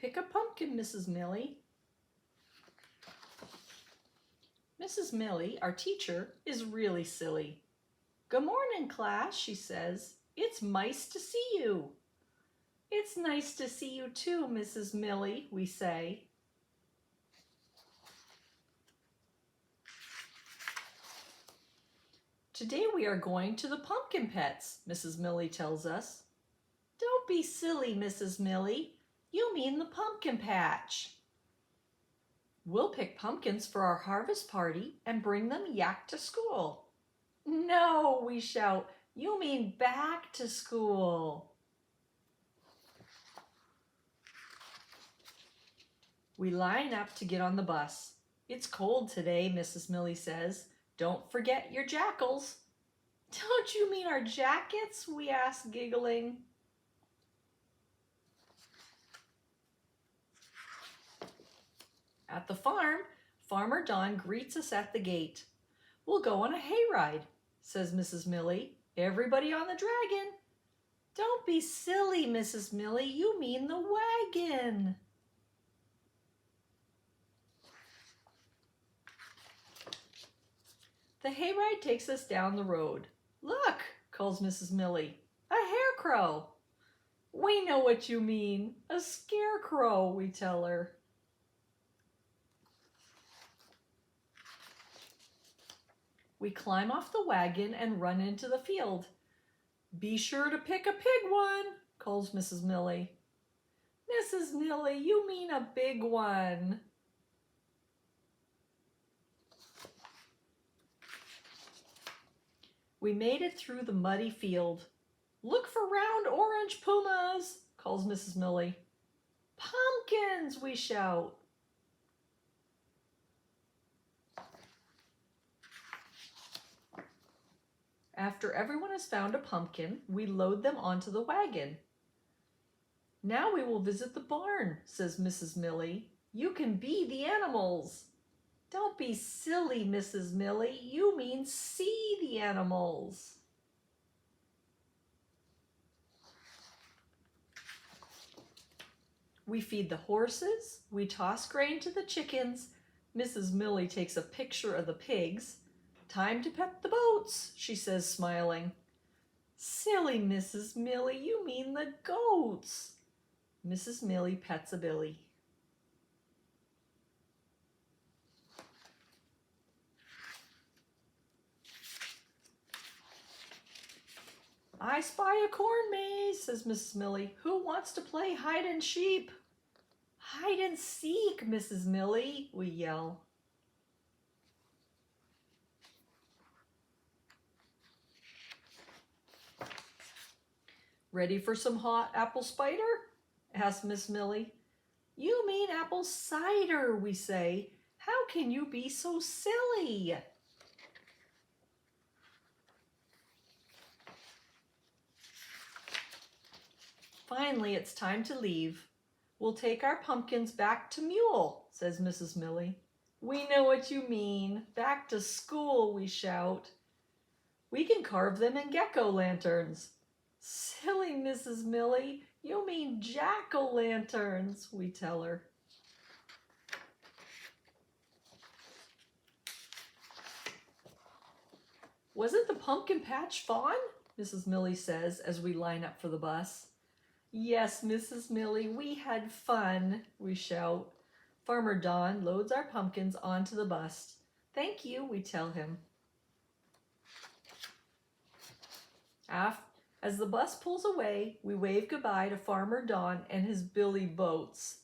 Pick a pumpkin, Mrs. Millie. Mrs. Millie, our teacher, is really silly. Good morning, class, she says. It's nice to see you. It's nice to see you too, Mrs. Millie, we say. Today we are going to the pumpkin pets, Mrs. Millie tells us. Don't be silly, Mrs. Millie. You mean the pumpkin patch. We'll pick pumpkins for our harvest party and bring them back to school. No, we shout. You mean back to school. We line up to get on the bus. It's cold today, Mrs. Millie says. Don't forget your jackals. Don't you mean our jackets? We ask, giggling. At the farm, Farmer Don greets us at the gate. We'll go on a hayride, says Mrs. Millie. Everybody on the dragon. Don't be silly, Mrs. Millie. You mean the wagon. The hayride takes us down the road. Look, calls Mrs. Millie, a harecrow. We know what you mean, a scarecrow, we tell her. We climb off the wagon and run into the field. Be sure to pick a pig one, calls Mrs. Millie. Mrs. Millie, you mean a big one. We made it through the muddy field. Look for round orange pumas, calls Mrs. Millie. Pumpkins, we shout. After everyone has found a pumpkin, we load them onto the wagon. Now we will visit the barn, says Mrs. Millie. You can be the animals. Don't be silly, Mrs. Millie. You mean see the animals. We feed the horses. We toss grain to the chickens. Mrs. Millie takes a picture of the pigs. Time to pet the boats, she says, smiling. Silly Mrs. Millie, you mean the goats. Mrs. Millie pets a billy. I spy a corn maze, says Mrs. Millie. Who wants to play hide and sheep? Hide and seek, Mrs. Millie, we yell. Ready for some hot apple spider? Asks Miss Millie. You mean apple cider, we say. How can you be so silly? Finally, it's time to leave. We'll take our pumpkins back to Mule, says Mrs. Millie. We know what you mean. Back to school, we shout. We can carve them in gecko-lanterns. Silly Mrs. Millie, you mean jack-o'-lanterns, we tell her. Wasn't the pumpkin patch fun? Mrs. Millie says as we line up for the bus. Yes, Mrs. Millie, we had fun, we shout. Farmer Don loads our pumpkins onto the bus. Thank you, we tell him. As the bus pulls away, we wave goodbye to Farmer Don and his billy boats.